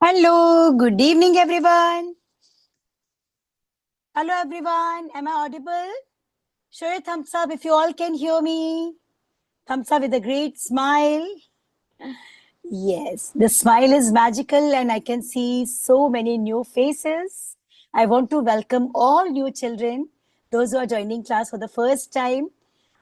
Hello, good evening, everyone. Hello, everyone. Am I audible? Show your thumbs up if you all can hear me. Thumbs up with a great smile. Yes, the smile is magical, and I can see so many new faces. I want to welcome all new children, those who are joining class for the first time.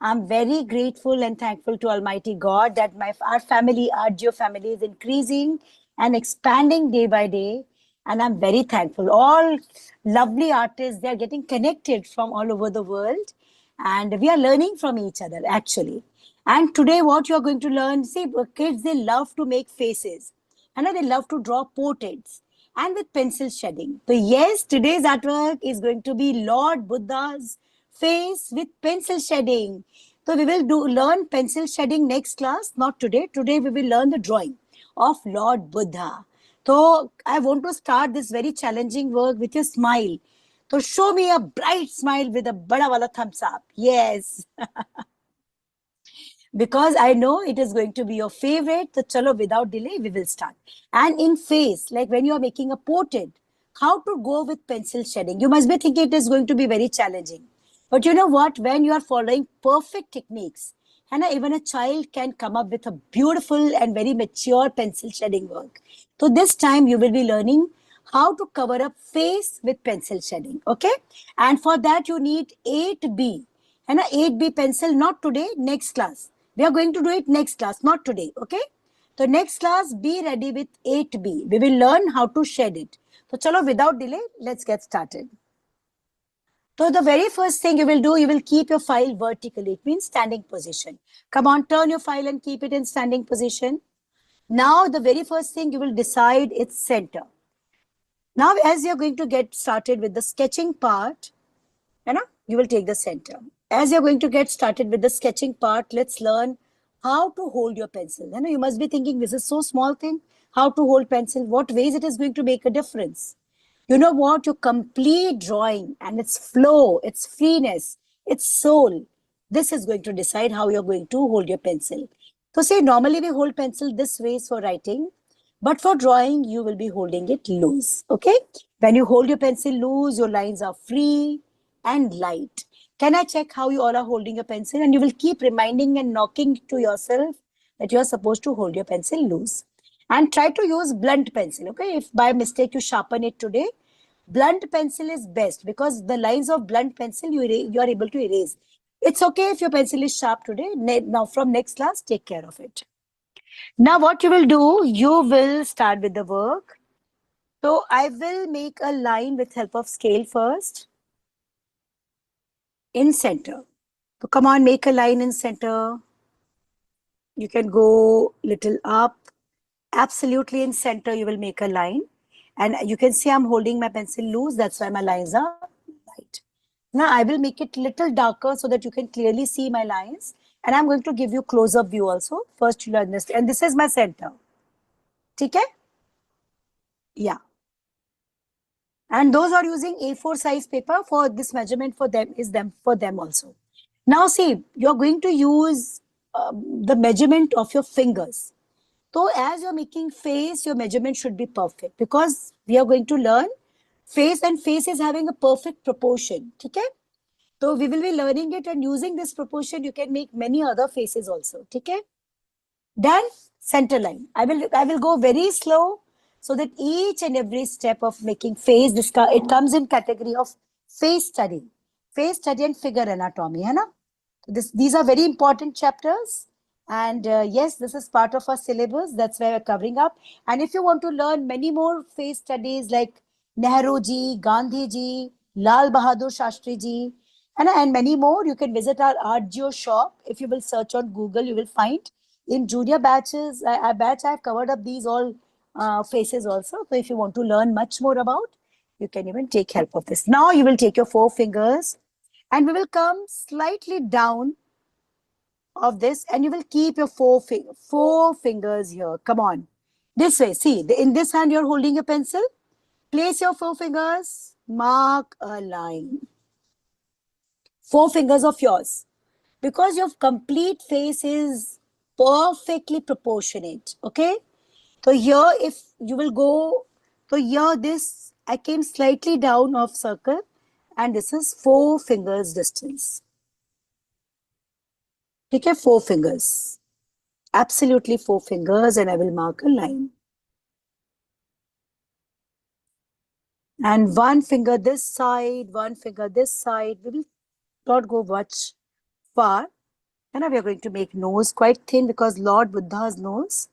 I'm very grateful and thankful to Almighty God that our family, our Geo family, is increasing and expanding day by day. And I'm very thankful. All lovely artists, they are getting connected from all over the world. And we are learning from each other, actually. And today, what you're going to learn, see, kids, they love to make faces. And they love to draw portraits and with pencil shading. So, yes, today's artwork is going to be Lord Buddha's face with pencil shading. So, we will learn pencil shading next class, not today. Today, we will learn the drawing of Lord Buddha. So, I want to start this very challenging work with a smile. So, show me a bright smile with a bada wala thumbs up. Yes. Because I know it is going to be your favorite. So, chalo, without delay, we will start. And in face, like when you are making a portrait, how to go with pencil shading. You must be thinking it is going to be very challenging. But you know what? When you are following perfect techniques, and even a child can come up with a beautiful and very mature pencil shading work. So this time you will be learning how to cover up face with pencil shading. Okay. And for that you need 8B. And a 8B pencil, not today, next class. We are going to do it next class, not today. Okay. So next class, be ready with 8B. We will learn how to shade it. So chalo, without delay, let's get started. So the very first thing you will do, you will keep your file vertically. It means standing position. Come on, turn your file and keep it in standing position. Now, the very first thing you will decide its center. Now, as you're going to get started with the sketching part, you will take the center. As you're going to get started with the sketching part, let's learn how to hold your pencil. You must be thinking, this is so small thing. How to hold pencil? What ways it is going to make a difference? You know what? Your complete drawing and its flow, its freeness, its soul, this is going to decide how you're going to hold your pencil. So say normally we hold pencil this way for writing, but for drawing, you will be holding it loose. Okay? When you hold your pencil loose, your lines are free and light. Can I check how you all are holding your pencil? And you will keep reminding and knocking to yourself that you are supposed to hold your pencil loose. And try to use blunt pencil. Okay? If by mistake you sharpen it today, blunt pencil is best because the lines of blunt pencil you are able to erase. It's okay if your pencil is sharp today. Now from next class, take care of it. Now what you will do, you will start with the work. So I will make a line with help of scale first. In center. So come on, make a line in center. You can go little up. Absolutely in center, you will make a line. And you can see I'm holding my pencil loose. That's why my lines are light. Now I will make it little darker so that you can clearly see my lines. And I'm going to give you close-up view also. First you learn this. And this is my center. Okay? Yeah. And those are using A4 size paper for this measurement for them for them also. Now see, you're going to use the measurement of your fingers. So as you're making face, your measurement should be perfect because we are going to learn face and face is having a perfect proportion. Okay? So we will be learning it and using this proportion, you can make many other faces also. Okay? Then center line. I will go very slow so that each and every step of making face, it comes in category of face study and figure anatomy. Hai na? These are very important chapters. And yes, this is part of our syllabus. That's why we're covering up. And if you want to learn many more face studies like Nehru ji, Gandhi ji, Lal Bahadur Shastri ji, and many more, you can visit our Art Geo shop. If you will search on Google, you will find in junior batches, I've covered up these all faces also. So if you want to learn much more about, you can even take help of this. Now you will take your 4 fingers and we will come slightly down of this and you will keep your 4 fingers here. Come on. This way. See, in this hand you're holding a pencil. Place your 4 fingers. Mark a line. 4 fingers of yours. Because your complete face is perfectly proportionate. Okay? So here if you will go So here this, I came slightly down of circle and this is 4 fingers distance. Okay, 4 fingers. Absolutely 4 fingers and I will mark a line. And 1 finger this side, 1 finger this side. We will not go much far. And now we are going to make nose quite thin because Lord Buddha's nose.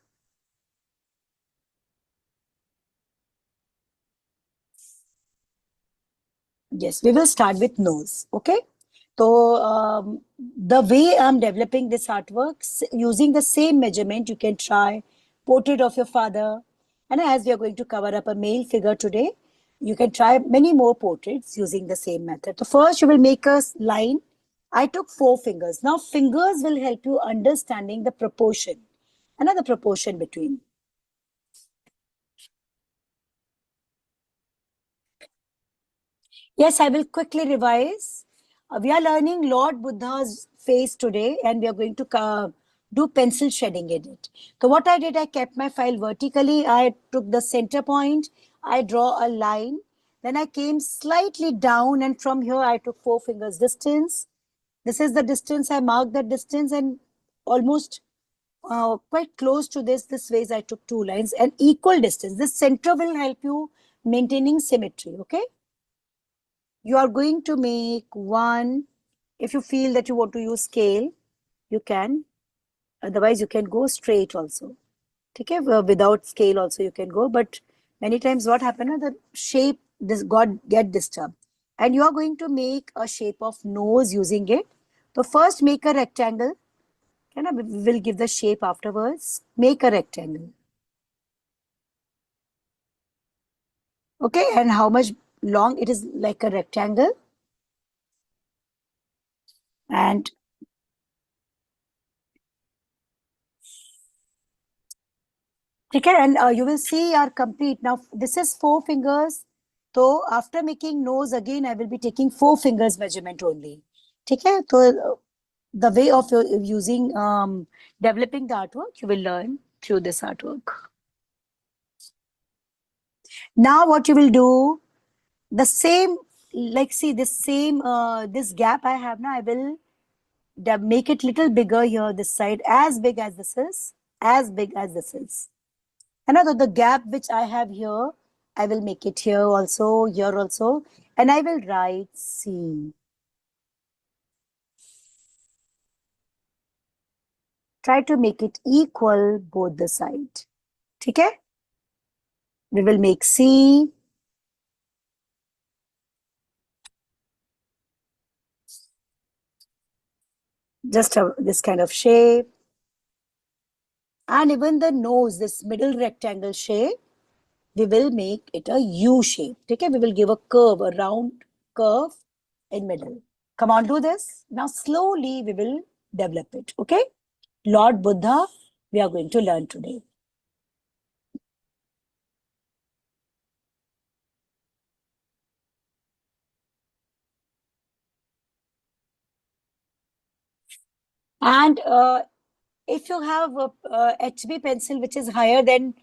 Yes, we will start with nose. Okay. So the way I'm developing this artwork, using the same measurement, you can try portrait of your father. And as we are going to cover up a male figure today, you can try many more portraits using the same method. So first you will make a line. I took 4 fingers. Now fingers will help you understanding the proportion. Another proportion between. Yes, I will quickly revise. We are learning Lord Buddha's face today and we are going to do pencil shading in it. So what I did, I kept my file vertically. I took the center point. I draw a line. Then I came slightly down and from here I took 4 fingers distance. This is the distance. I marked that distance and almost quite close to this ways I took 2 lines and equal distance. This center will help you maintaining symmetry. Okay. You are going to make one. If you feel that you want to use scale, you can. Otherwise, you can go straight also. Okay, without scale also you can go. But many times what happens, the shape this got get disturbed. And you are going to make a shape of nose using it. So first make a rectangle. We will give the shape afterwards. Make a rectangle. Okay, and how much long it is like a rectangle. And okay, and you will see our complete. Now, this is 4 fingers. So, after making nose, again, I will be taking 4 fingers measurement only. Okay, so the way of using, developing the artwork, you will learn through this artwork. Now, what you will do, the same, like see this same, this gap I have now, I will make it little bigger here, this side, as big as this is, as big as this is. Another, the gap which I have here, I will make it here also, and I will write C. Try to make it equal both the side. Okay? We will make C. Just this kind of shape. And even the nose, this middle rectangle shape, we will make it a U shape. Okay? We will give a curve, a round curve in middle. Come on, do this. Now slowly we will develop it. Okay? Lord Buddha, we are going to learn today. And if you have a HB pencil which is higher than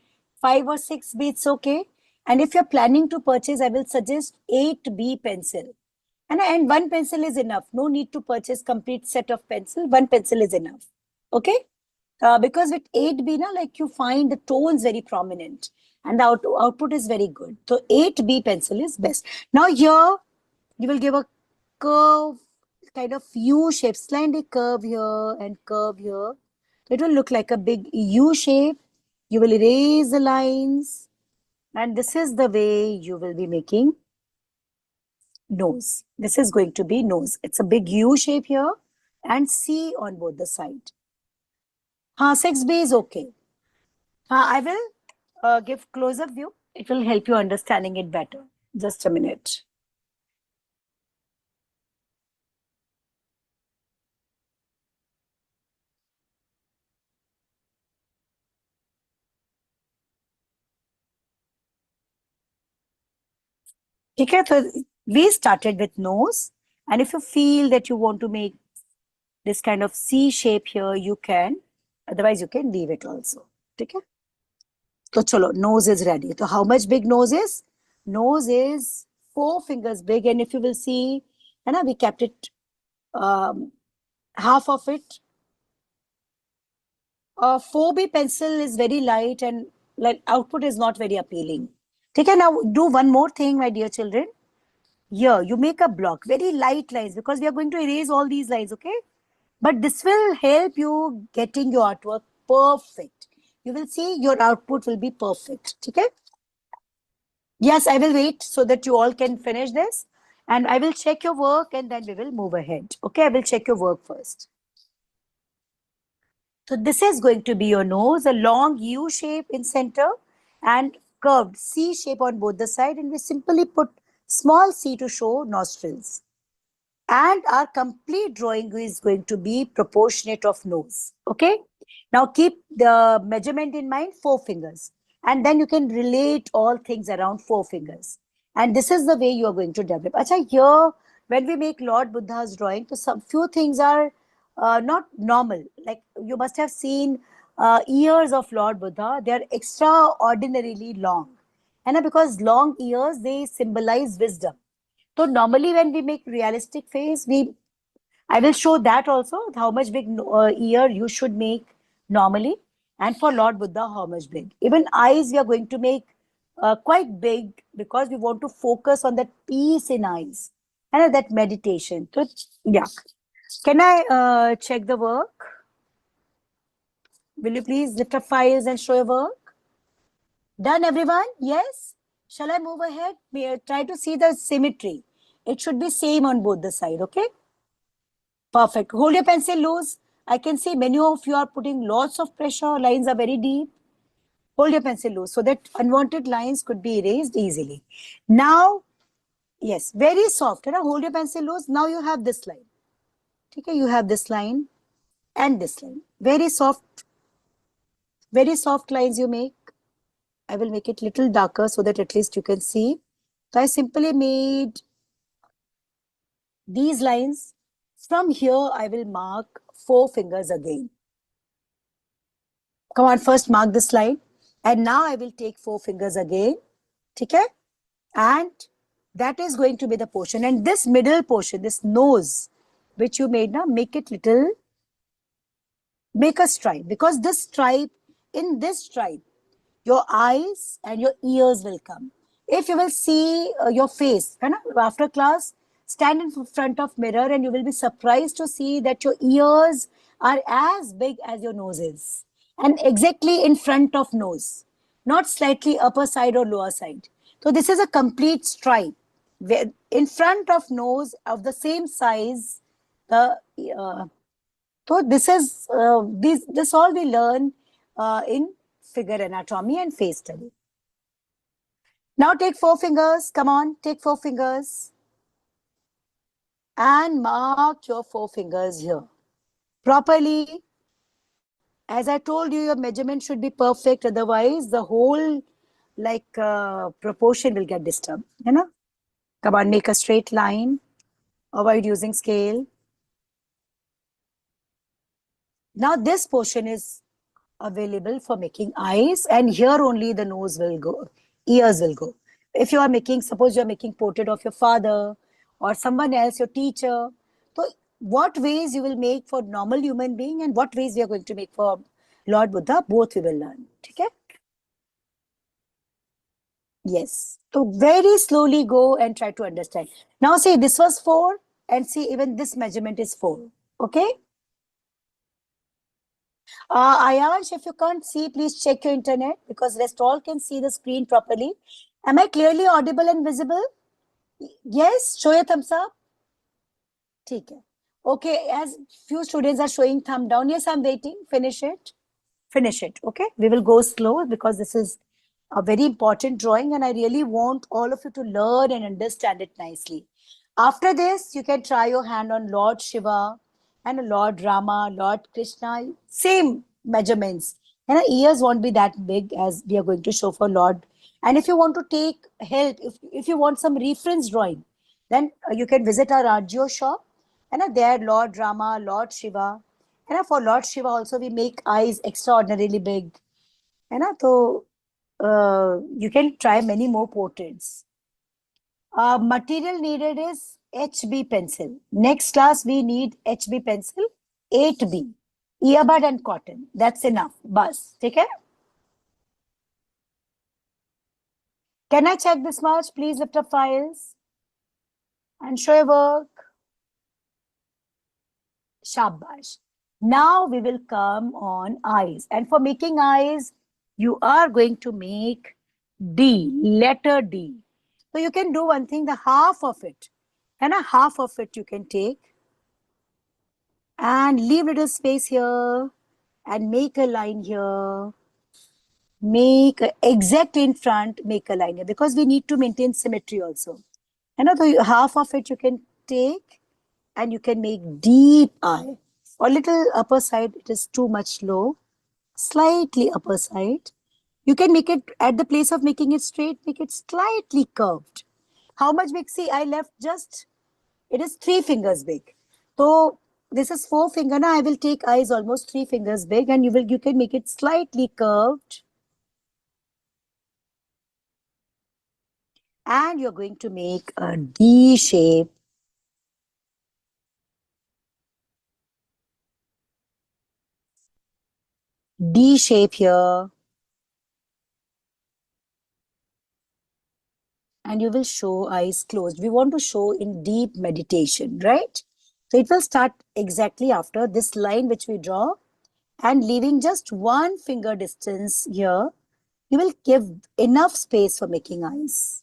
5 or 6B, it's okay. And if you're planning to purchase, I will suggest 8B pencil. And one pencil is enough. No need to purchase complete set of pencil. One pencil is enough. Okay? Because with 8B, na, like you find the tones very prominent and the output is very good. So 8B pencil is best. Now here, you will give a curve, kind of U shape, slightly curve here and curve here. It will look like a big U shape. You will erase the lines. And this is the way you will be making nose. This is going to be nose. It's a big U shape here and C on both the side. 6B is okay. I will give close-up view. It will help you understanding it better. Just a minute. Okay, so we started with nose. And if you feel that you want to make this kind of C shape here, you can. Otherwise, you can leave it also. Okay. So chalo, nose is ready. So how much big nose is? Nose is 4 fingers big, and if you will see, and we kept it um, half of it. 4B pencil is very light and like output is not very appealing. Okay, now do one more thing, my dear children. Here, you make a block, very light lines, because we are going to erase all these lines, okay? But this will help you getting your artwork perfect. You will see your output will be perfect, okay? Yes, I will wait so that you all can finish this. And I will check your work and then we will move ahead. Okay, I will check your work first. So this is going to be your nose, a long U shape in center and curved C shape on both the side. And we simply put small c to show nostrils. And our complete drawing is going to be proportionate of nose. Okay. Now keep the measurement in mind, 4 fingers. And then you can relate all things around 4 fingers. And this is the way you are going to develop. Acha, here, when we make Lord Buddha's drawing, so some few things are not normal. Like you must have seen ears of Lord Buddha. They are extraordinarily long. And because long ears, they symbolize wisdom. So normally when we make realistic face, I will show that also, how much big ear you should make normally. And for Lord Buddha, how much big. Even eyes we are going to make quite big because we want to focus on that peace in eyes and that meditation. So yeah. Can I check the work? Will you please lift up files and show your work? Done, everyone? Yes? Shall I move ahead? Try to see the symmetry. It should be same on both the side, okay? Perfect. Hold your pencil loose. I can see many of you are putting lots of pressure. Lines are very deep. Hold your pencil loose so that unwanted lines could be erased easily. Now, yes, very soft. Hold your pencil loose. Now you have this line. Okay, you have this line and this line. Very soft lines you make. I will make it little darker so that at least you can see. So I simply made these lines. From here, I will mark 4 fingers again. Come on, first mark this line. And now I will take 4 fingers again. Okay? And that is going to be the portion. And this middle portion, this nose, which you made now, make it little, make a stripe. Because this stripe, in this stripe, your eyes and your ears will come. If you will see your face, after class, stand in front of mirror and you will be surprised to see that your ears are as big as your nose is. And exactly in front of nose, not slightly upper side or lower side. So this is a complete stripe. In front of nose of the same size, the so this is this all we learn in figure anatomy and face study. Now take 4 fingers. Come on, take 4 fingers and mark your 4 fingers here properly. As I told you, your measurement should be perfect. Otherwise, the whole proportion will get disturbed. Come on, make a straight line. Avoid using scale. Now this portion is available for making eyes, and here only the nose will go, ears will go. If you are making, suppose you are making portrait of your father or someone else, your teacher, so what ways you will make for normal human being and what ways we are going to make for Lord Buddha, both we will learn. Okay? Yes. So very slowly go and try to understand. Now see, this was 4 and see even this measurement is 4. Okay? Ayansh, if you can't see, please check your internet because rest all can see the screen properly. Am I clearly audible and visible? Yes, show your thumbs up. Okay. Okay, as few students are showing thumb down. Yes, I'm waiting. Finish it. Finish it. Okay. We will go slow because this is a very important drawing and I really want all of you to learn and understand it nicely. After this, you can try your hand on Lord Shiva and Lord Rama, Lord Krishna, same measurements. And our ears won't be that big as we are going to show for Lord. And if you want to take help, if you want some reference drawing, then you can visit our Rajyo shop. And there, Lord Rama, Lord Shiva. And for Lord Shiva also, we make eyes extraordinarily big. है ना तो you can try many more portraits. Material needed is HB pencil. Next class, we need HB pencil, 8B, earbud and cotton. That's enough. Bus. Take care. Can I check this much? Please lift up files and show your work. Shabash. Now we will come on eyes. And for making eyes, you are going to make D, letter D. So you can do one thing, the half of it, and a half of it you can take and leave little space here and make a line here. Make exactly in front, make a line here because we need to maintain symmetry also. Another half of it you can take and you can make deep eye or little upper side. It is too much low, slightly upper side. You can make it at the place of making it straight, make it slightly curved. How much big? See, I left just, it is 3 fingers big. So this is 4 finger. Now I will take eyes almost 3 fingers big and you can make it slightly curved. And you're going to make a D shape. D shape here. And you will show eyes closed. We want to show in deep meditation, right? So it will start exactly after this line which we draw and leaving just 1 finger distance here. You will give enough space for making eyes.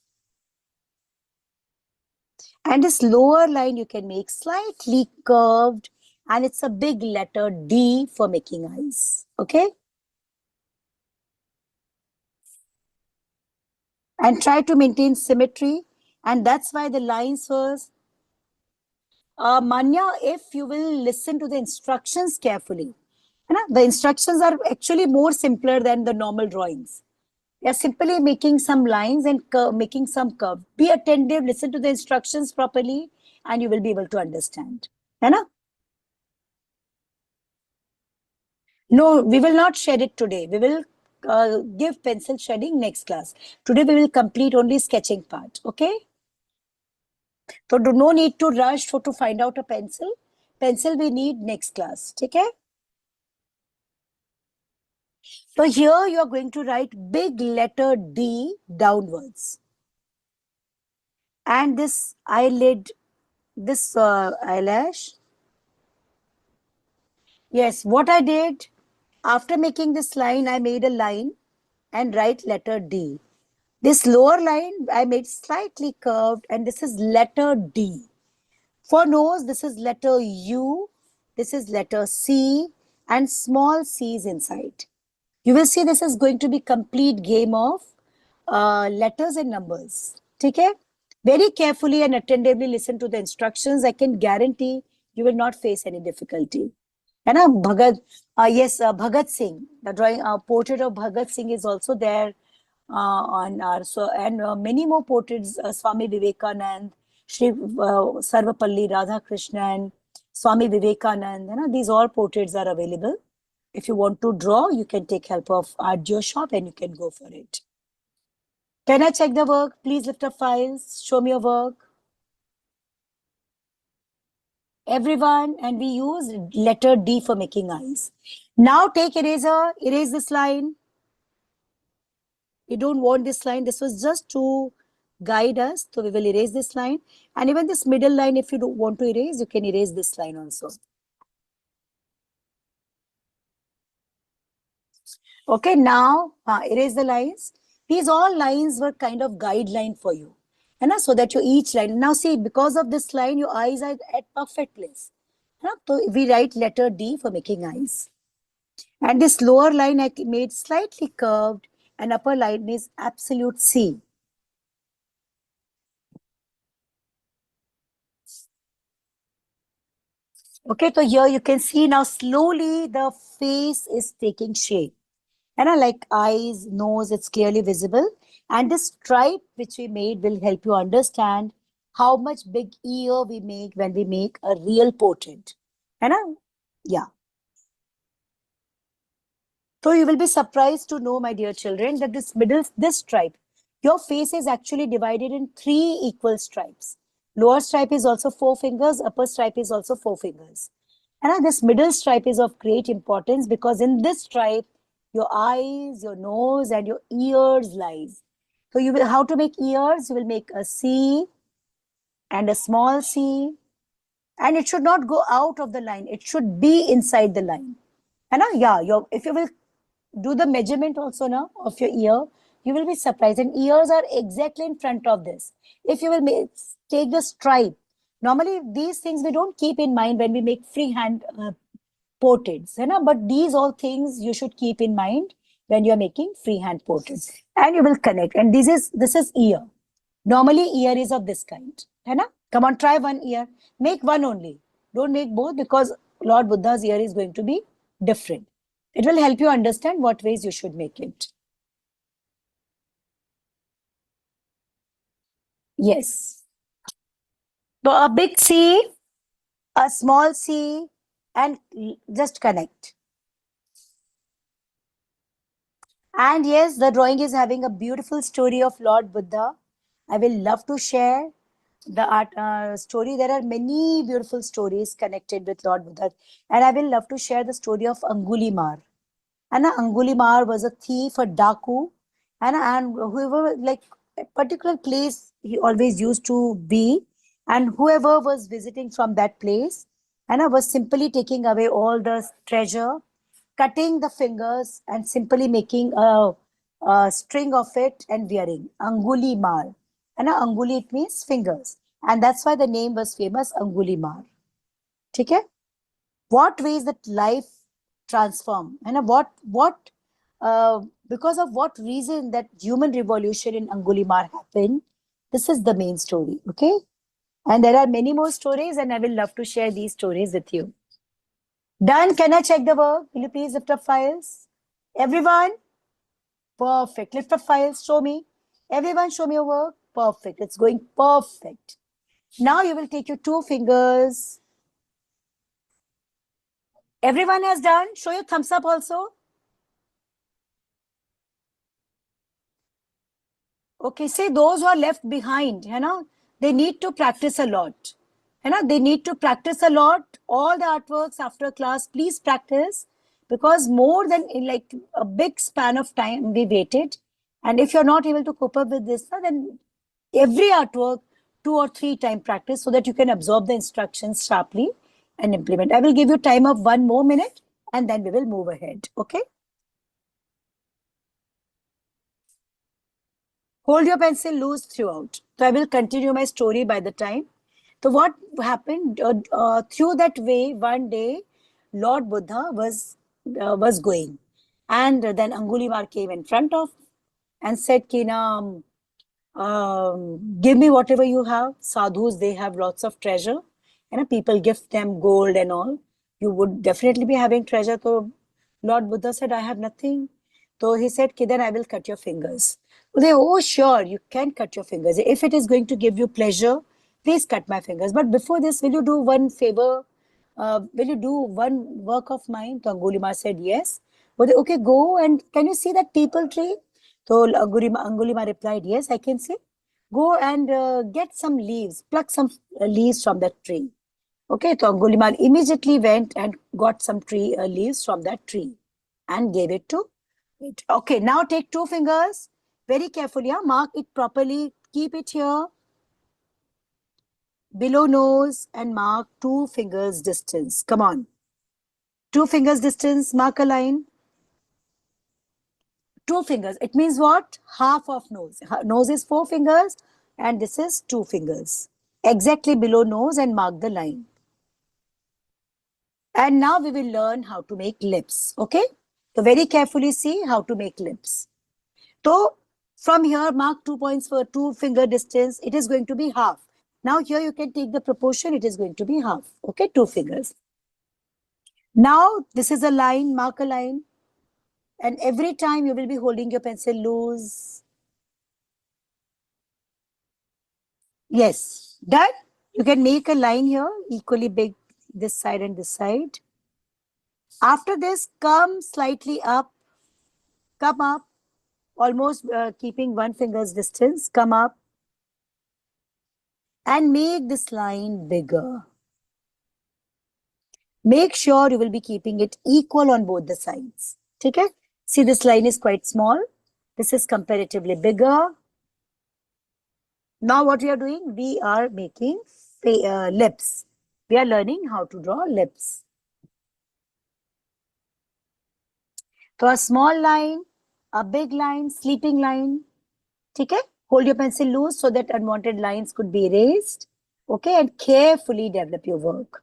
And this lower line you can make slightly curved and it's a big letter D for making eyes. Okay? And try to maintain symmetry. And that's why the lines was, Manya, if you will listen to the instructions carefully, the instructions are actually more simpler than the normal drawings. They are simply making some lines and making some curve. Be attentive, listen to the instructions properly, and you will be able to understand. No, we will not shed it today. We will give pencil shedding next class. Today we will complete only sketching part. Okay? So no need to rush to find out a pencil. Pencil we need next class. Okay? So here you are going to write big letter D downwards. And this eyelid, this eyelash. Yes, what I did, after making this line, I made a line and write letter D. This lower line, I made slightly curved and this is letter D. For nose, this is letter U, this is letter C and small c's inside. You will see this is going to be complete game of letters and numbers. Okay? Very carefully and attentively listen to the instructions. I can guarantee you will not face any difficulty. And Bhagat Singh, the drawing portrait of Bhagat Singh is also there on our many more portraits. Swami Vivekanand, Shri Sarvapalli Radhakrishnan, Swami Vivekanand. These all portraits are available. If you want to draw, you can take help of Art Geo Shop and you can go for it. Can I check the work? Please lift up files. Show me your work. Everyone, and we use letter D for making eyes. Now take eraser, erase this line. You don't want this line. This was just to guide us. So we will erase this line. And even this middle line, if you don't want to erase, you can erase this line also. Okay, now erase the lines. These all lines were kind of guideline for you. So that you each line. Now see, because of this line, your eyes are at perfect place. So we write letter D for making eyes. And this lower line I made slightly curved and upper line is absolute C. Okay, so here you can see now slowly the face is taking shape. And like eyes, nose, it's clearly visible. And this stripe which we made will help you understand how much big ear we make when we make a real portrait. Yeah. So you will be surprised to know, my dear children, that this stripe, your face is actually divided in 3 equal stripes. Lower stripe is also 4 fingers, upper stripe is also 4 fingers. And this middle stripe is of great importance because in this stripe, your eyes, your nose, and your ears lies. So you will, how to make ears? You will make a C and a small c, and it should not go out of the line. It should be inside the line. And yeah, if you will do the measurement also now of your ear, you will be surprised. And ears are exactly in front of this. If you will take the stripe, normally these things we don't keep in mind when we make freehand portraits, but these all things you should keep in mind when you are making freehand portraits. And you will connect. And this is ear. Normally ear is of this kind. Come on, try one ear. Make one only. Don't make both because Lord Buddha's ear is going to be different. It will help you understand what ways you should make it. Yes. So a big C, a small C, and just connect. And yes, the drawing is having a beautiful story of Lord Buddha. I will love to share the art story. There are many beautiful stories connected with Lord Buddha. And I will love to share the story of Angulimar. And Angulimar was a thief, a daku, and whoever, like a particular place he always used to be, and whoever was visiting from that place, and I was simply taking away all the treasure, cutting the fingers, and simply making a string of it and wearing Angulimar. And Anguli it means fingers, and that's why the name was famous, Angulimar. Okay? What ways that life transform, and because of what reason that human revolution in Angulimar happened. This is the main story. Okay, and there are many more stories, and I will love to share these stories with you. Done. Can I check the work? Will you please lift up files? Everyone? Perfect. Lift up files. Show me. Everyone show me your work. Perfect. It's going perfect. Now you will take your 2 fingers. Everyone has done. Show your thumbs up also. Okay, say those who are left behind, they need to practice a lot. They need to practice a lot. All the artworks after class, please practice, because more than in like a big span of time we waited. And if you're not able to cope up with this, then every artwork 2 or 3 times practice so that you can absorb the instructions sharply and implement. I will give you time of 1 more minute and then we will move ahead. Okay. Hold your pencil loose throughout. So I will continue my story by the time. So what happened through that way? One day, Lord Buddha was going, and then Angulimar came in front of and said, "Kina, give me whatever you have." Sadhus, they have lots of treasure, and people gift them gold and all. You would definitely be having treasure. So Lord Buddha said, "I have nothing." So he said, "Then I will cut your fingers." So they, "Oh, sure, you can cut your fingers. If it is going to give you pleasure, please cut my fingers. But before this, will you do one favor? Will you do one work of mine?" So Angulimar said, "Yes." Well, okay, go and can you see that people tree? So Angulimar replied, "Yes, I can see." Go and get some leaves, pluck some leaves from that tree. Okay, so Angulimar immediately went and got some tree leaves from that tree and gave it to it. Okay, now take 2 fingers very carefully. Mark it properly. Keep it here below nose and mark 2 fingers distance. Come on. 2 fingers distance, mark a line. 2 fingers. It means what? Half of nose. Nose is 4 fingers and this is 2 fingers. Exactly below nose and mark the line. And now we will learn how to make lips. Okay? So very carefully see how to make lips. So from here, mark 2 points for 2 finger distance. It is going to be half. Now here you can take the proportion. It is going to be half. Okay? 2 fingers. Now this is a line. Mark a line. And every time you will be holding your pencil loose. Yes, done. You can make a line here, equally big this side and this side. After this, come slightly up Come up, almost keeping one finger's distance. Come up and make this line bigger. Make sure you will be keeping it equal on both the sides. Okay? See, this line is quite small. This is comparatively bigger. Now what we are doing? We are making lips. We are learning how to draw lips. So a small line, a big line, sleeping line. Okay? Hold your pencil loose so that unwanted lines could be erased. Okay? And carefully develop your work.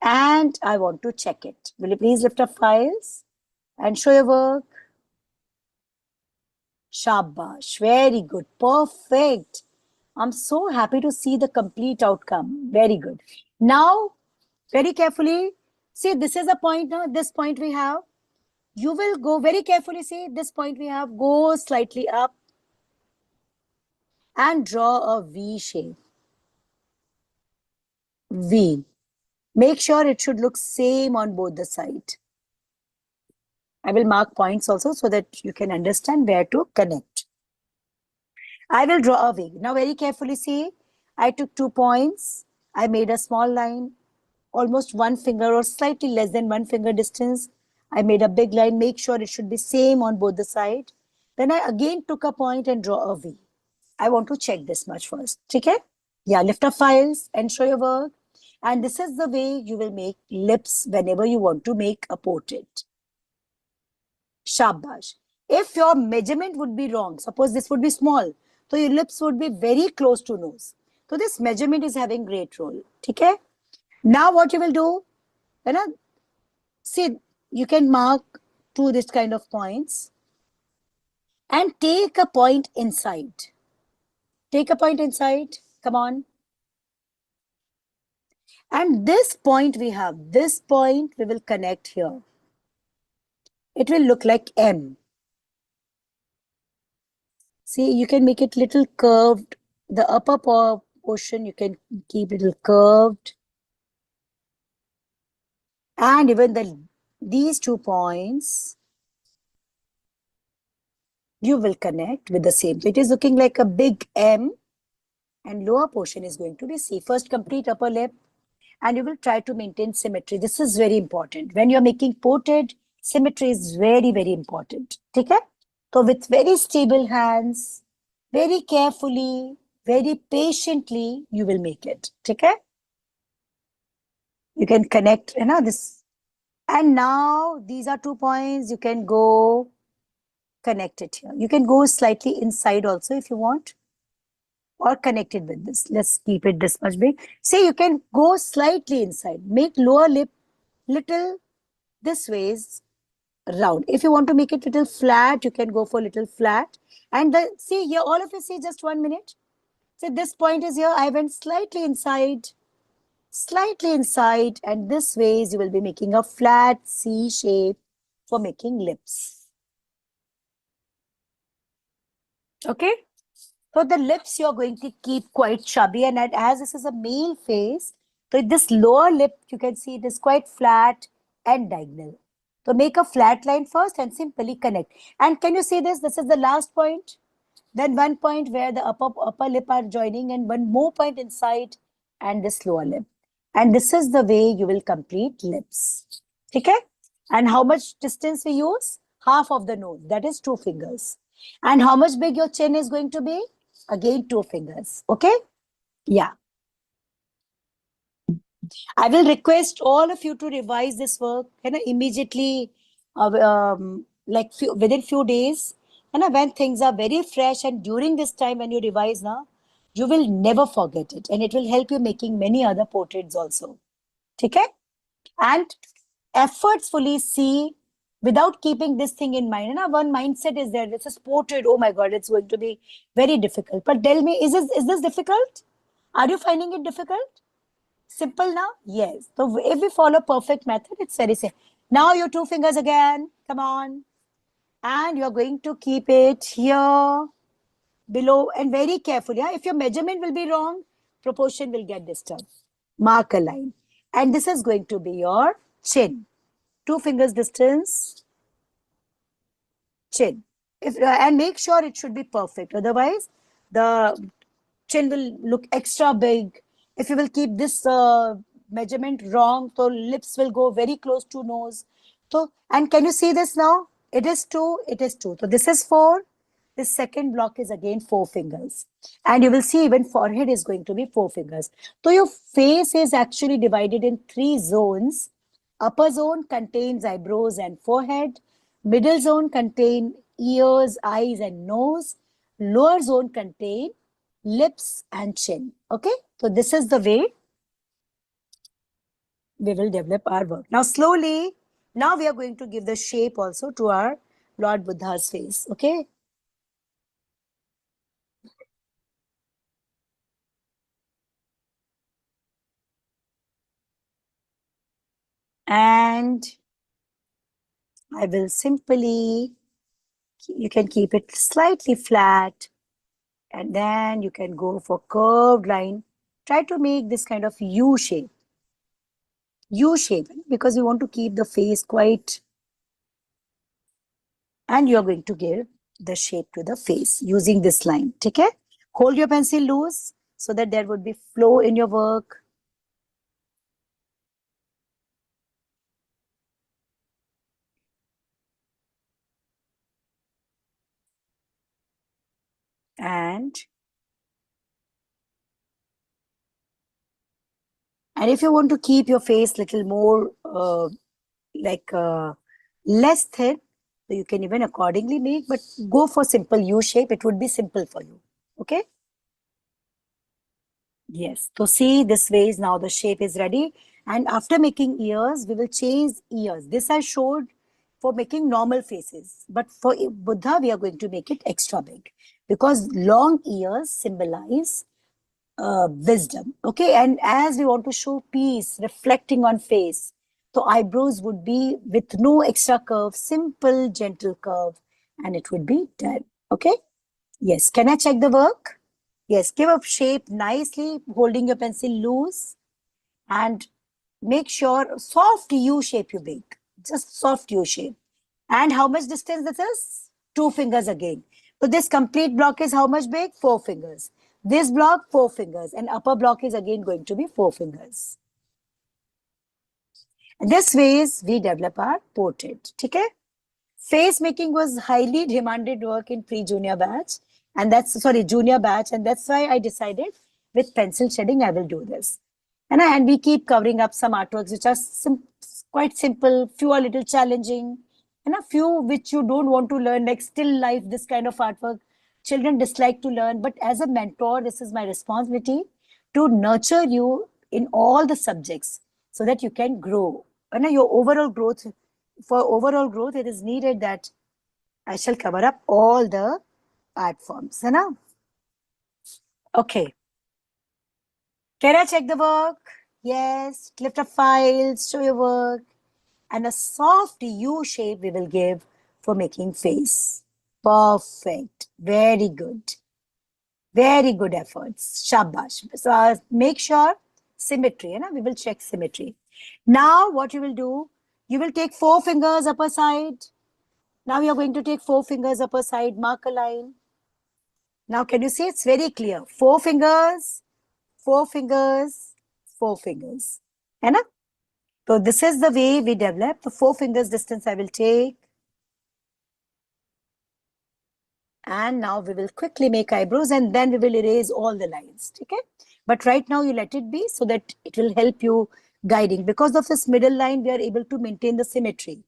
And I want to check it. Will you please lift up files and show your work? Shabash. Very good. Perfect. I'm so happy to see the complete outcome. Very good. Now, very carefully, see, this is a point now. This point we have. You will go very carefully. See, this point we have. Go slightly up and draw a V shape. V. Make sure it should look same on both the sides. I will mark points also so that you can understand where to connect. I will draw a V. Now very carefully see, I took 2 points. I made a small line, almost 1 finger or slightly less than 1 finger distance. I made a big line. Make sure it should be same on both the sides. Then I again took a point and draw a V. I want to check this much first. Okay? Yeah, lift up files and show your work. And this is the way you will make lips whenever you want to make a portrait. Shabash. If your measurement would be wrong, suppose this would be small, so your lips would be very close to nose. So this measurement is having great role. Okay? Now what you will do, see, you can mark 2 this kind of points and take a point inside. Take a point inside. Come on. And this point we have, this point we will connect here. It will look like M. See, you can make it little curved. The upper portion, you can keep it little curved. And even these 2 points, you will connect with the same. So it is looking like a big M and lower portion is going to be C. First, complete upper lip and you will try to maintain symmetry. This is very important. When you're making portrait, symmetry is very, very important. Okay? So with very stable hands, very carefully, very patiently, you will make it. Okay? You can connect, this. And now these are 2 points. You can go connect it here. You can go slightly inside also if you want, or connect it with this. Let's keep it this much big. See, you can go slightly inside. Make lower lip little this ways round. If you want to make it little flat, you can go for little flat. And see here, all of you see, just 1 minute. See, this point is here. I went slightly inside, and this ways you will be making a flat C shape for making lips. Okay? So the lips you're going to keep quite chubby, and as this is a male face, so this lower lip, you can see it is quite flat and diagonal. So make a flat line first and simply connect. And can you see this? This is the last point. Then 1 point where the upper lip are joining and 1 more point inside and this lower lip. And this is the way you will complete lips. Okay? And how much distance we use? Half of the nose. That is 2 fingers. And how much big your chin is going to be? Again, 2 fingers. Okay? Yeah. I will request all of you to revise this work immediately, within few days. When things are very fresh and during this time when you revise now, you will never forget it. And it will help you making many other portraits also. Okay? And effortfully see without keeping this thing in mind. One mindset is there. This is portrait. Oh my God, it's going to be very difficult. But tell me, is this difficult? Are you finding it difficult? Simple now? Yes. So if we follow perfect method, it's very simple. Now your 2 fingers again. Come on. And you're going to keep it here, below, and very carefully. If your measurement will be wrong, proportion will get disturbed. Mark a line. And this is going to be your chin. 2 fingers distance, chin. And make sure it should be perfect. Otherwise, the chin will look extra big. If you will keep this measurement wrong, so lips will go very close to nose. So, and can you see this now? It is 2, it is 2. So this is 4. This second block is again 4 fingers. And you will see even forehead is going to be 4 fingers. So your face is actually divided in 3 zones. Upper zone contains eyebrows and forehead. Middle zone contain ears, eyes, and nose. Lower zone contain lips and chin. Okay, so this is the way we will develop our work. Now, slowly, now we are going to give the shape also to our Lord Buddha's face. Okay. And I will simply, you can keep it slightly flat, and then you can go for curved line. Try to make this kind of U shape. U shape, because we want to keep the face quite, and you are going to give the shape to the face using this line. Okay? Hold your pencil loose so that there would be flow in your work. And if you want to keep your face little more like less thin, so you can even accordingly make, but go for simple U shape. It would be simple for you. Okay? Yes. So see, this way is now the shape is ready. And after making ears, we will change ears. This I showed for making normal faces. But for Buddha, we are going to make it extra big because long ears symbolize wisdom. Okay. And as we want to show peace reflecting on face, so eyebrows would be with no extra curve, simple, gentle curve, and it would be done. Okay. Yes. Can I check the work? Yes. Give a shape nicely, holding your pencil loose, and make sure soft U shape you make. Just soft U shape. And how much distance this is? 2 fingers again. So this complete block is how much big? 4 fingers. This block, 4 fingers. And upper block is again going to be 4 fingers. And this ways we develop our portrait. Okay? Face making was highly demanded work in pre-junior batch. And that's, sorry, junior batch. And that's why I decided with pencil shading, I will do this. And we keep covering up some artworks which are quite simple, few are little challenging, and a few which you don't want to learn, like still life, this kind of artwork. Children dislike to learn, but as a mentor, this is my responsibility to nurture you in all the subjects so that you can grow. And your overall growth, for overall growth, it is needed that I shall cover up all the art forms. Hai na? Okay. Can I check the work? Yes. Lift up files, show your work. And a soft U shape we will give for making face. Perfect. Very good. Very good efforts. Shabash. So make sure symmetry. We will check symmetry. Now what you will do, you will take 4 fingers upper side. Now you are going to take 4 fingers upper side, mark a line. Now can you see it's very clear. 4 fingers, 4 fingers, 4 fingers. Hai na? So this is the way we develop. The 4 fingers distance I will take. And now we will quickly make eyebrows and then we will erase all the lines. Okay? But right now you let it be so that it will help you guiding. Because of this middle line, we are able to maintain the symmetry.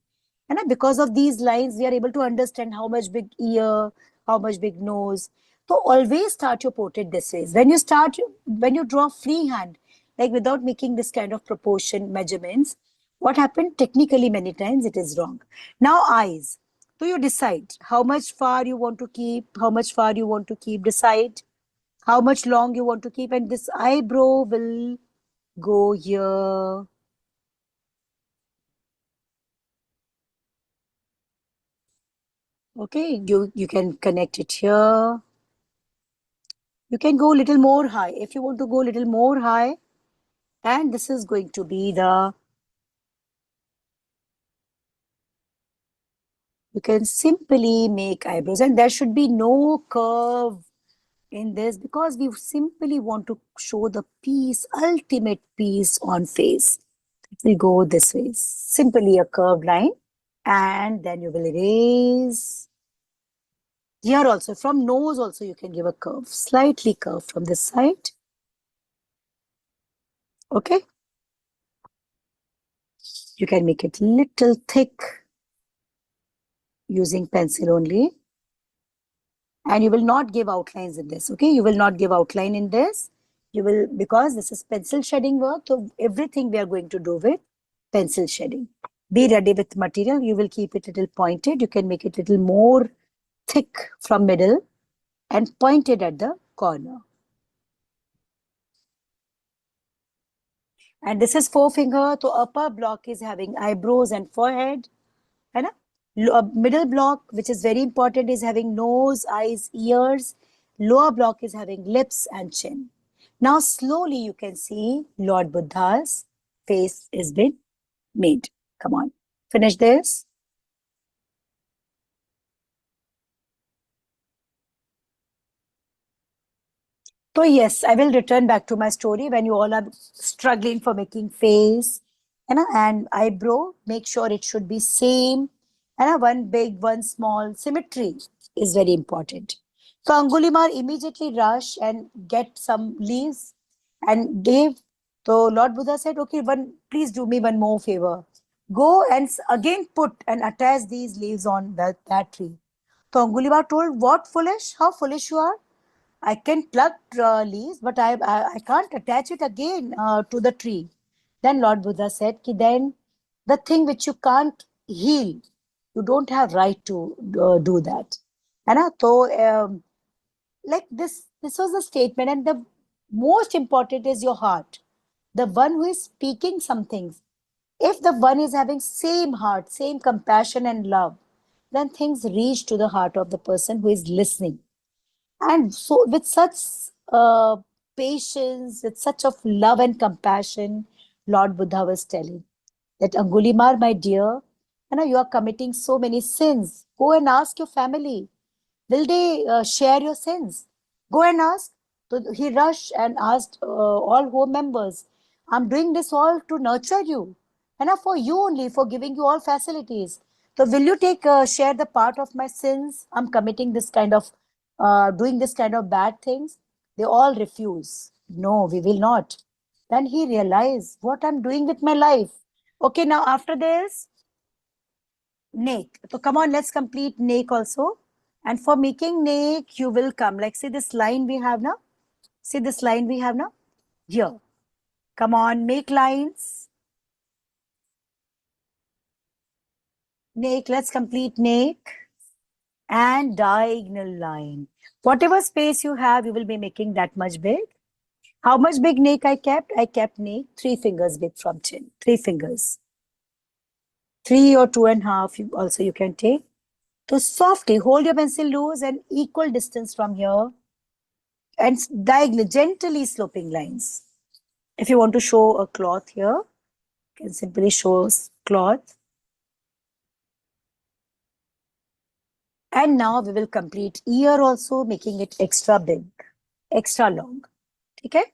And because of these lines, we are able to understand how much big ear, how much big nose. So always start your portrait this way. When you draw freehand, like without making this kind of proportion measurements, what happened technically many times it is wrong. Now eyes. So you decide how much far you want to keep, how much far you want to keep, decide how much long you want to keep, and this eyebrow will go here. Okay, you can connect it here. You can go a little more high. If you want to go a little more high, and this is going to be the you can simply make eyebrows, and there should be no curve in this because we simply want to show the peace, ultimate peace on face. We go this way, simply a curved line, and then you will erase. Here also, from nose also you can give a curve, slightly curve from this side. Okay. You can make it little thick using pencil only. And you will not give outlines in this, okay? You will not give outline in this. You will, because this is pencil shading work, so everything we are going to do with pencil shading. Be ready with material. You will keep it a little pointed. You can make it a little more thick from middle and pointed at the corner. And this is forefinger. So upper block is having eyebrows and forehead. Right? Middle block, which is very important, is having nose, eyes, ears. Lower block is having lips and chin. Now slowly you can see Lord Buddha's face is been made. Come on, finish this. So yes, I will return back to my story when you all are struggling for making face and eyebrow. Make sure it should be same. One big, one small. Symmetry is very important. So Angulimar immediately rush and get some leaves and gave. So Lord Buddha said, okay, please do me one more favor. Go and again put and attach these leaves on that tree. So Angulimar told, what foolish? How foolish you are? I can pluck leaves, but I can't attach it again to the tree. Then Lord Buddha said, Ki then the thing which you can't heal, you don't have right to do that. So like this was the statement, and the most important is your heart. The one who is speaking some things. If the one is having same heart, same compassion and love, then things reach to the heart of the person who is listening. And so, with such patience, with such of love and compassion, Lord Buddha was telling that Angulimar, my dear, you are committing so many sins. Go and ask your family. Will they share your sins? Go and ask. So he rushed and asked all home members, I'm doing this all to nurture you. And for you only, for giving you all facilities. So will you take share the part of my sins? I'm committing this kind of, doing this kind of bad things. They all refuse. No, we will not. Then he realized what I'm doing with my life. Okay, now after this, Nake. So come on, let's complete Nake also. And for making Nake, you will come. Like see this line we have now. See this line we have now. Here. Come on, make lines. Nake, let's complete Nake. And diagonal line. Whatever space you have, you will be making that much big. How much big Nake I kept? I kept Nake 3 fingers big from chin. 3 fingers. 3 or 2.5 also you can take. So softly hold your pencil loose and equal distance from here and diagonal, gently sloping lines. If you want to show a cloth here, you can simply show cloth. And now we will complete ear also, making it extra big, extra long. Okay?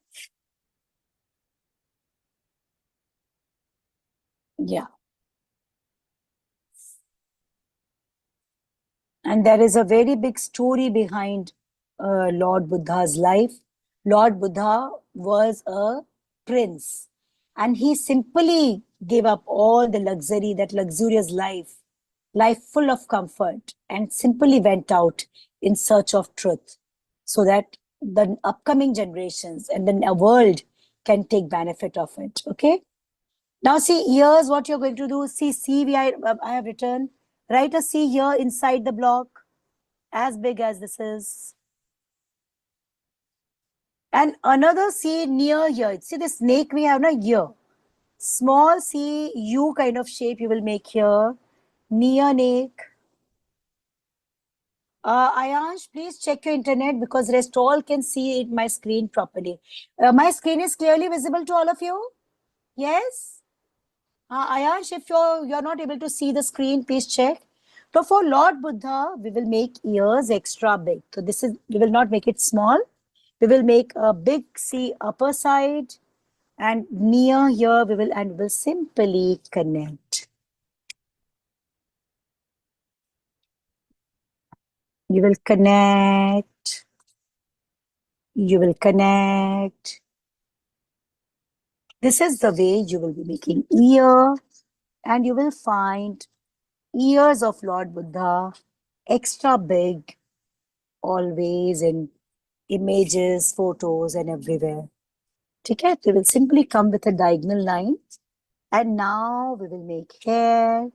Yeah. And there is a very big story behind Lord Buddha's life. Lord Buddha was a prince and he simply gave up all the luxury, that luxurious life full of comfort, and simply went out in search of truth so that the upcoming generations and the world can take benefit of it. Okay. Now see, here's what you're going to do. See, I have written, write a C here inside the block as big as this is. And another C near here. See the snake we have now here. Small C, U kind of shape you will make here. Near neck. Ayansh, please check your internet because rest all can see it, my screen properly. My screen is clearly visible to all of you? Yes? Ayansh, if you're not able to see the screen, please check. So for Lord Buddha, we will make ears extra big. So this is, we will not make it small. We will make a big C upper side, and near here we will simply connect. You will connect. You will connect. This is the way you will be making ear, and you will find ears of Lord Buddha extra big, always in images, photos, and everywhere. Okay, we will simply come with a diagonal line, and now we will make hair.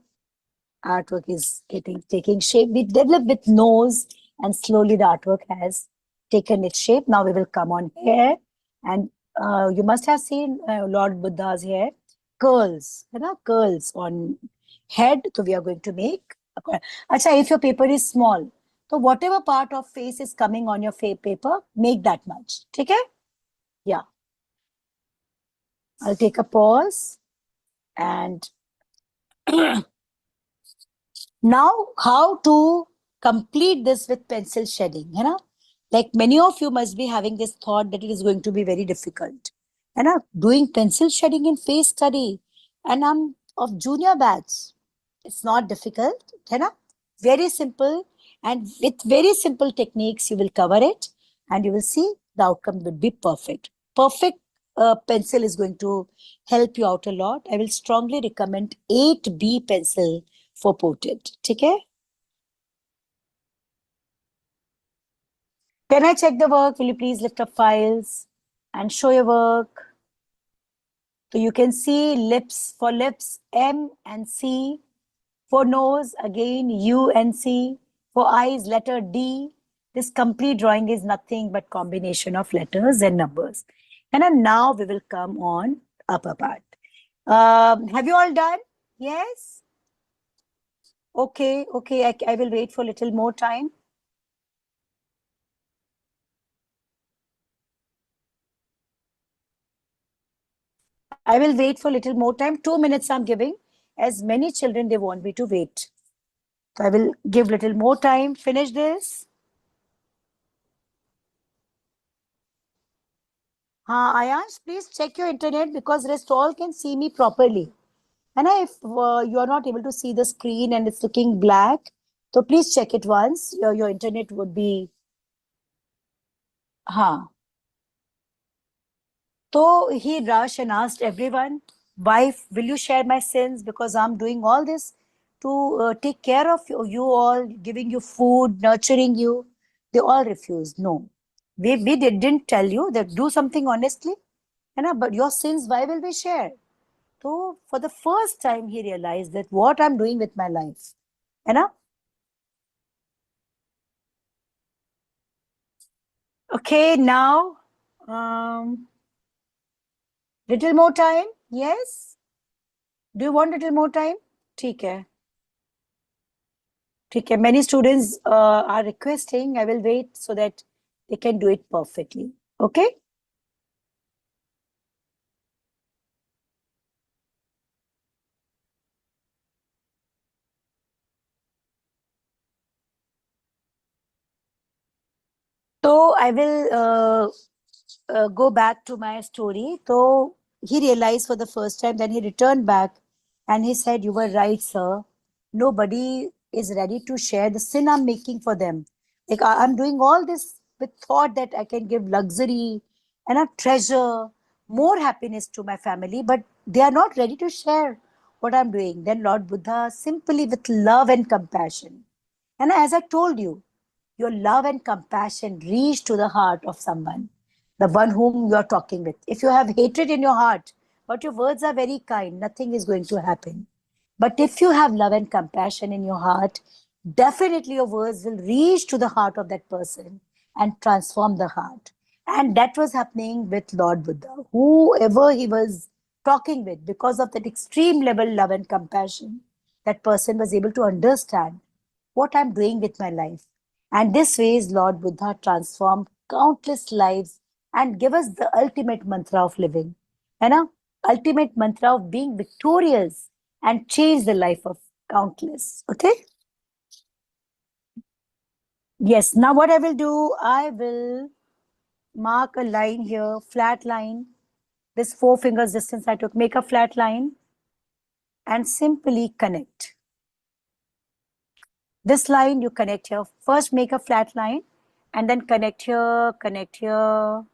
Artwork is taking shape. We develop with nose, and slowly the artwork has taken its shape. Now we will come on hair, and you must have seen Lord Buddha's hair curls, curls on head. So we are going to make. Acha, if your paper is small, so whatever part of face is coming on your paper, make that much. Okay? Yeah. I'll take a pause, and now how to complete this with pencil shedding, like many of you must be having this thought that it is going to be very difficult, doing pencil shedding in face study, and I'm of junior batch. It's not difficult, very simple, and with very simple techniques you will cover it, and you will see the outcome will be perfect. Pencil is going to help you out a lot. I will strongly recommend 8B pencil for portrait. Okay? Can I check the work? Will you please lift up files and show your work? So you can see lips, for lips, M and C. For nose, again, U and C. For eyes, letter D. This complete drawing is nothing but combination of letters and numbers. And then now we will come on upper part. Have you all done? Yes? Okay, okay. I will wait for a little more time. I will wait for a little more time. 2 minutes I'm giving. As many children, they want me to wait. So I will give little more time. Finish this. Ayansh, please check your internet because rest all can see me properly. And if you are not able to see the screen and it's looking black, so please check it once. Your internet would be. Haan. So he rushed and asked everyone, wife, will you share my sins? Because I'm doing all this to take care of you all, giving you food, nurturing you. They all refused. No. Didn't tell you that do something honestly. But your sins, why will we share? So for the first time, he realized that what I'm doing with my life. You know? Okay, now, little more time. Yes? Do you want little more time? ठीक है. ठीक है. Many students are requesting. I will wait so that they can do it perfectly. Okay? So I will go back to my story. So he realized for the first time, then he returned back and he said, you were right, sir. Nobody is ready to share the sin I'm making for them. Like I'm doing all this with thought that I can give luxury and a treasure, more happiness to my family, but they are not ready to share what I'm doing. Then Lord Buddha, simply with love and compassion. And as I told you, your love and compassion reach to the heart of someone, the one whom you are talking with. If you have hatred in your heart, but your words are very kind, nothing is going to happen. But if you have love and compassion in your heart, definitely your words will reach to the heart of that person and transform the heart. And that was happening with Lord Buddha. Whoever he was talking with, because of that extreme level love and compassion, that person was able to understand what I'm doing with my life. And this ways, Lord Buddha transformed countless lives and give us the ultimate mantra of living. Ultimate mantra of being victorious and change the life of countless. Okay? Yes, now what I will do, I will mark a line here, flat line. This 4 fingers distance I took, make a flat line and simply connect. This line you connect here. First make a flat line and then connect here, connect here.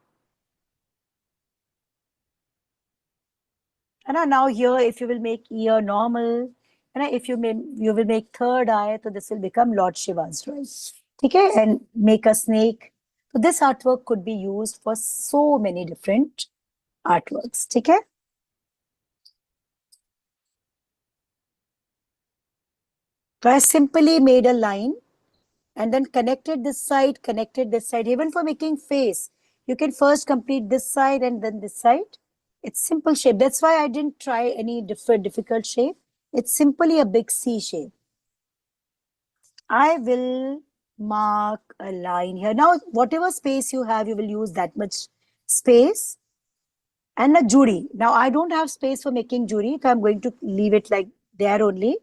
And now here, if you will make ear normal, and if you will make third eye, so this will become Lord Shiva's right? Okay, and make a snake. So this artwork could be used for so many different artworks. Okay. So I simply made a line and then connected this side, connected this side. Even for making face, you can first complete this side and then this side. It's simple shape. That's why I didn't try any difficult shape. It's simply a big C shape. I will mark a line here. Now, whatever space you have, you will use that much space. And a jury. Now, I don't have space for making jury, so I'm going to leave it like there only.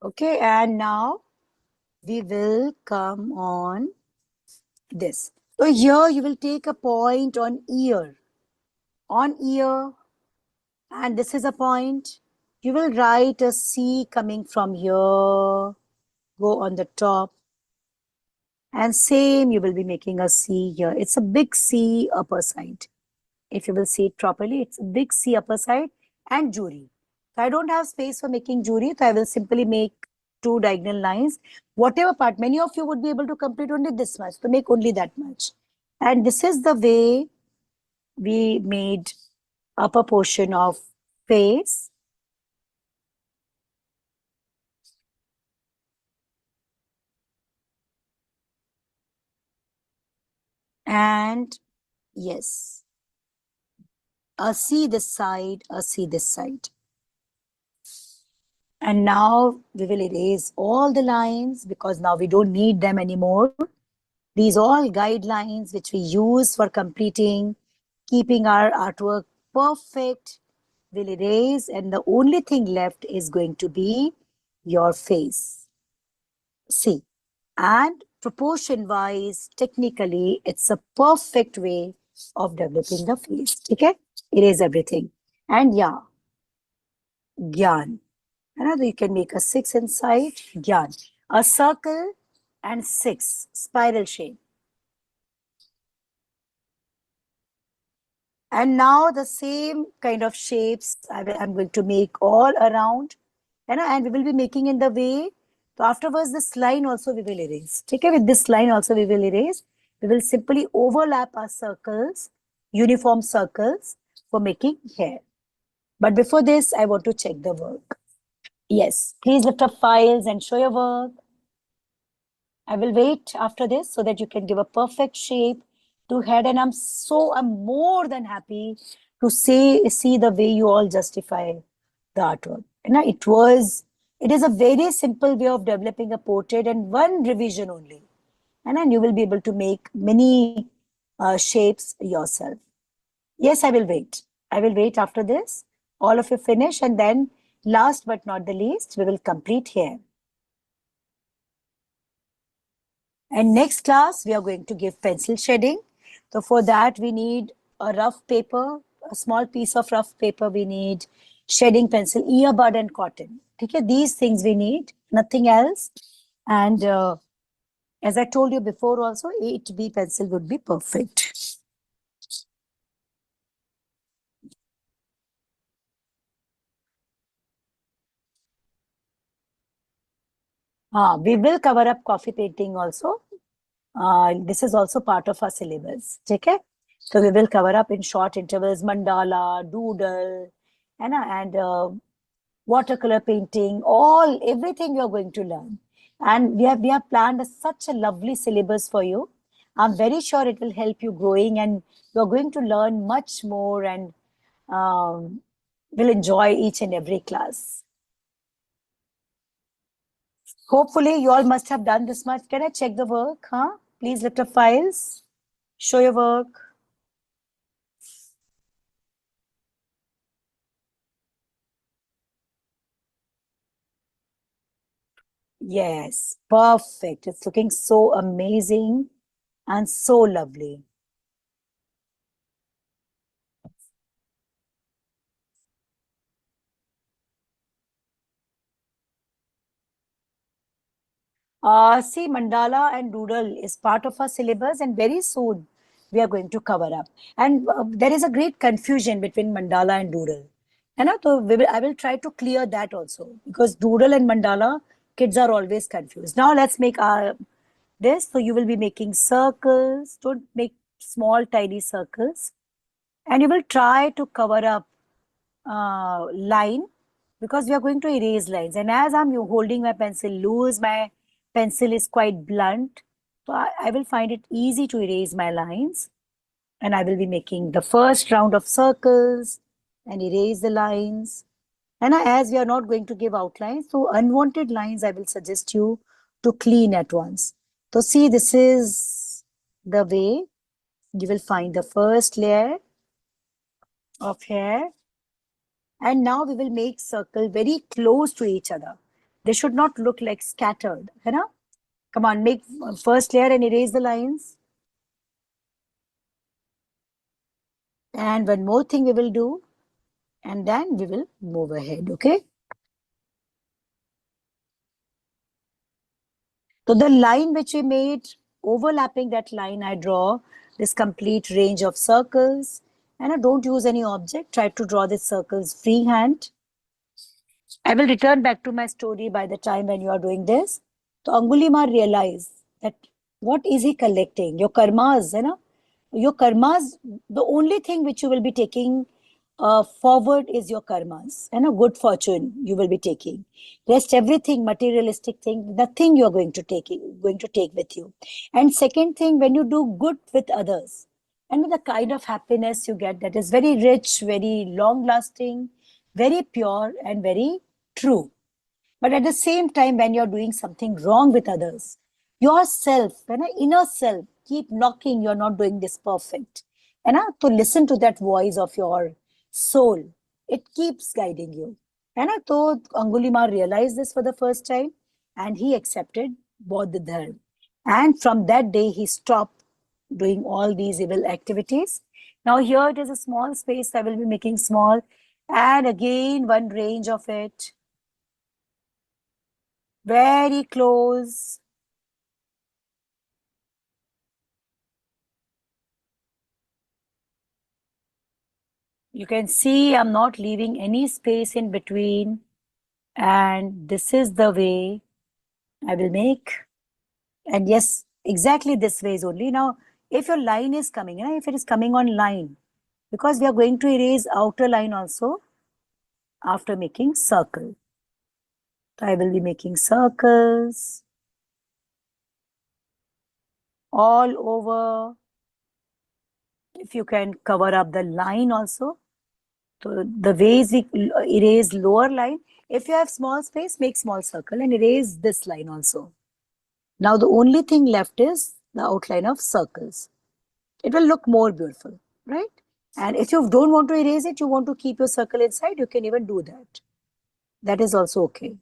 Okay, and now we will come on this. So here you will take a point on ear. On ear, and this is a point. You will write a C coming from here, go on the top. And same, you will be making a C here. It's a big C upper side. If you will see it properly, it's a big C upper side and jury. So I don't have space for making jury, so I will simply make two diagonal lines. Whatever part, many of you would be able to complete only this much, to make only that much. And this is the way we made upper portion of face. And yes, a C this side, a C this side. And now we will erase all the lines because now we don't need them anymore. These all guidelines which we use for completing, keeping our artwork perfect, will erase, and the only thing left is going to be your face. See, and proportion wise, technically, it's a perfect way of developing the face. Okay, erase everything. And yeah, Gyan. Another, you can make a 6 inside, Gyan. A circle and 6, spiral shape. And now the same kind of shapes I'm going to make all around. And we will be making in the way. So afterwards, this line also we will erase. Okay, with this line also we will erase. We will simply overlap our circles, uniform circles for making hair. But before this, I want to check the work. Yes, please lift up files and show your work. I will wait after this so that you can give a perfect shape to head. And I'm more than happy to see the way you all justify the artwork. And it is a very simple way of developing a portrait and one revision only. And then you will be able to make many shapes yourself. Yes, I will wait. I will wait after this. All of you finish, and then last but not the least, we will complete here. And next class, we are going to give pencil shading. So for that, we need a rough paper, a small piece of rough paper. We need shading pencil, earbud and cotton. Okay, these things we need, nothing else. And as I told you before also, 8B pencil would be perfect. We will cover up coffee painting also. This is also part of our syllabus. Okay? So we will cover up in short intervals, mandala, doodle, and watercolor painting, everything you're going to learn. And we have planned such a lovely syllabus for you. I'm very sure it will help you growing, and you're going to learn much more, and um, will enjoy each and every class. Hopefully, you all must have done this much. Can I check the work? Huh? Please lift up files. Show your work. Yes, perfect. It's looking so amazing and so lovely. See, mandala and doodle is part of our syllabus, and very soon we are going to cover up. And there is a great confusion between mandala and doodle. And so I will try to clear that also, because doodle and mandala, kids are always confused. Now let's make our this. So you will be making circles. Don't make small, tiny circles. And you will try to cover up line, because we are going to erase lines. And as I'm holding my pencil loose, my pencil is quite blunt. So I will find it easy to erase my lines. And I will be making the first round of circles and erase the lines. And as we are not going to give outlines, so unwanted lines, I will suggest you to clean at once. So see, this is the way you will find the first layer of hair. And now we will make circle very close to each other. They should not look like scattered. You know? Come on, make first layer and erase the lines. And one more thing we will do, and then we will move ahead, okay? So the line which we made, overlapping that line, I draw this complete range of circles. And I don't use any object. Try to draw the circles freehand. I will return back to my story by the time when you are doing this. So Angulimala realized that what is he collecting? Your karmas, you know? Your karmas, the only thing which you will be taking forward is your karmas and a good fortune you will be taking. Rest everything, materialistic thing, nothing you are going to take with you. And second thing, when you do good with others, and the kind of happiness you get, that is very rich, very long lasting, very pure, and very true. But at the same time, when you're doing something wrong with others, yourself, inner self, keep knocking, you're not doing this perfect. And to listen to that voice of your soul, it keeps guiding you. And I thought Angulima realized this for the first time, and he accepted Bodh Dharma. And from that day, he stopped doing all these evil activities. Now here it is a small space. I will be making small, and again one range of it. Very close. You can see I'm not leaving any space in between. And this is the way I will make. And yes, exactly this way is only. Now, if your line is coming, if it is coming on line, because we are going to erase outer line also after making circle. So I will be making circles all over. If you can cover up the line also. So the ways we erase lower line, if you have small space, make small circle and erase this line also. Now the only thing left is the outline of circles. It will look more beautiful, right? And if you don't want to erase it, you want to keep your circle inside, you can even do that. That is also okay.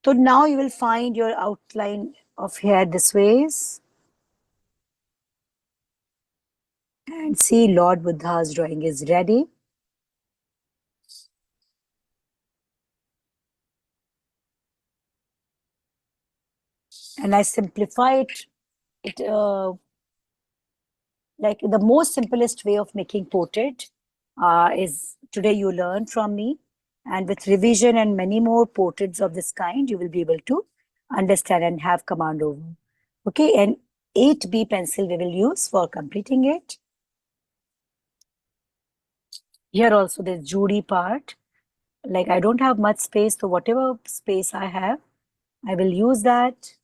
So now you will find your outline of hair this ways. And see, Lord Buddha's drawing is ready. And I simplify it like the most simplest way of making portrait is today you learn from me, and with revision and many more portraits of this kind you will be able to understand and have command over. Okay, and 8B pencil we will use for completing it. Here also the Judy part, like I don't have much space, so whatever space I have I will use that.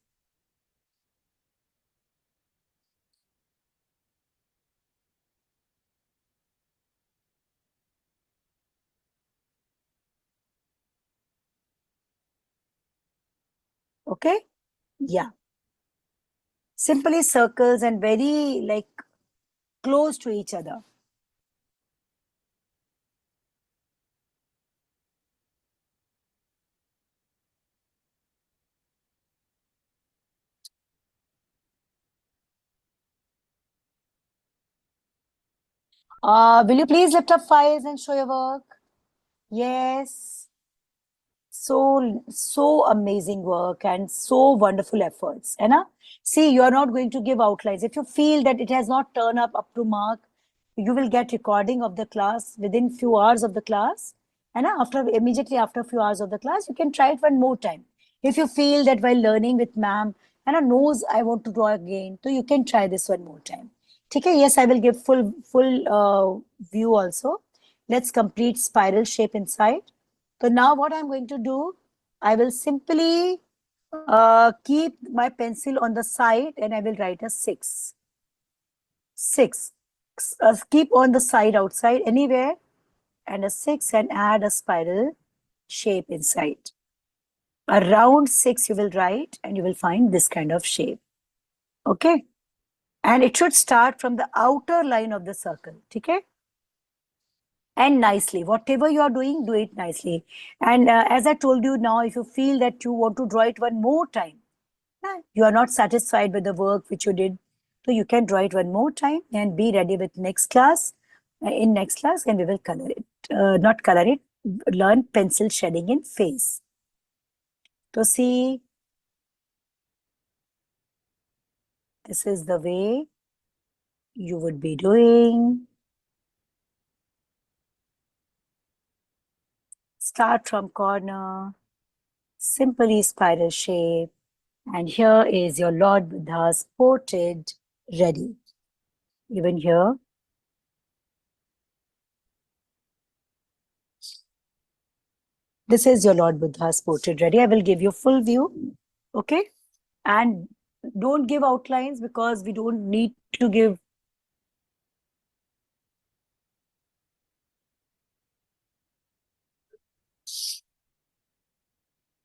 Okay? Yeah. Simply circles and very like close to each other. Will you please lift up files and show your work? Yes. So amazing work and so wonderful efforts. And see, you are not going to give outlines. If you feel that it has not turned up to mark, you will get recording of the class within few hours of the class. And after immediately after a few hours of the class, you can try it one more time. If you feel that while learning with ma'am, and knows I want to draw again, so you can try this one more time. Okay, yes, I will give full view also. Let's complete spiral shape inside. So now what I'm going to do, I will simply keep my pencil on the side and I will write a 6. 6. Keep on the side outside anywhere and a 6 and add a spiral shape inside. Around 6 you will write and you will find this kind of shape. Okay. And it should start from the outer line of the circle. Okay. And nicely. Whatever you are doing, do it nicely. And as I told you now, if you feel that you want to draw it one more time, you are not satisfied with the work which you did, so you can draw it one more time and be ready with next class. In next class, and we will color it. Not color it, learn pencil shading in face. So see, this is the way you would be doing. Start from corner, simply spiral shape. And here is your Lord Buddha's portrait ready. Even here. This is your Lord Buddha's portrait ready. I will give you full view. Okay. And don't give outlines because we don't need to give.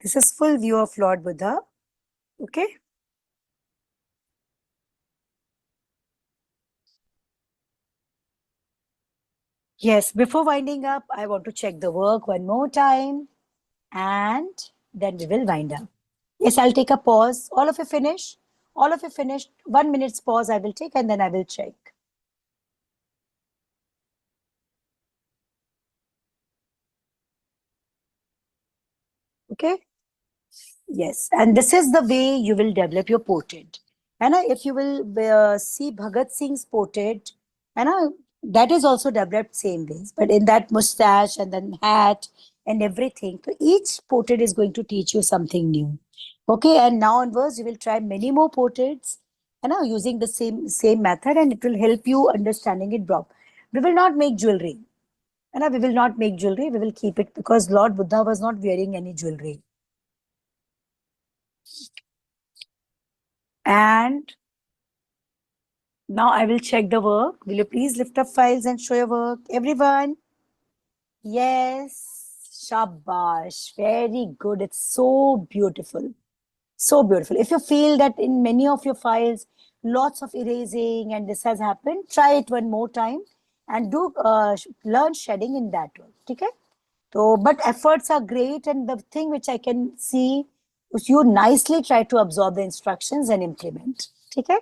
This is full view of Lord Buddha. Okay. Yes, before winding up, I want to check the work one more time and then we will wind up. Yes, I'll take a pause. All of you finish? All of you finished? 1 minute's pause I will take and then I will check. Okay. Yes, and this is the way you will develop your portrait. And if you will see Bhagat Singh's portrait, and that is also developed same ways, but in that mustache and then hat and everything. So each portrait is going to teach you something new. Okay, and now onwards you will try many more portraits, and using the same method, and it will help you understanding it better. We will not make jewelry, and we will not make jewelry. We will keep it because Lord Buddha was not wearing any jewelry. And now I will check the work. Will you please lift up files and show your work? Everyone? Yes. Shabash. Very good. It's so beautiful. So beautiful. If you feel that in many of your files, lots of erasing and this has happened, try it one more time and do learn shading in that work. Okay? So, but efforts are great, and the thing which I can see is you nicely try to absorb the instructions and implement. Okay?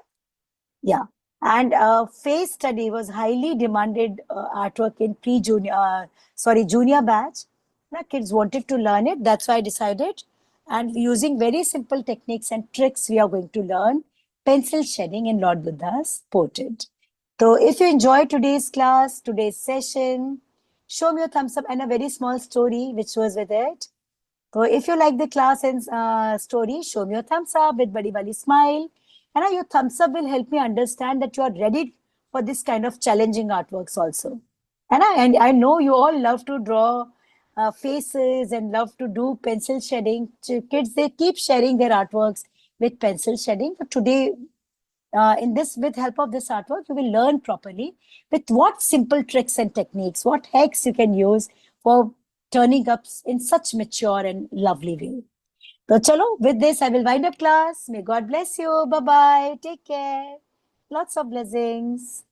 Yeah. And face study was highly demanded artwork in junior batch. Now, kids wanted to learn it. That's why I decided. And using very simple techniques and tricks, we are going to learn pencil shading in Lord Buddha's portrait. So if you enjoyed today's class, today's session, show me a thumbs up and a very small story which was with it. So if you like the class and story, show me your thumbs up with Badi Wali smile. And your thumbs up will help me understand that you are ready for this kind of challenging artworks also. And I know you all love to draw faces and love to do pencil shading. Kids, they keep sharing their artworks with pencil shading. But today, with help of this artwork, you will learn properly with what simple tricks and techniques, what hacks you can use for turning up in such mature and lovely way. So chalo, with this I will wind up class. May God bless you. Bye bye. Take care. Lots of blessings.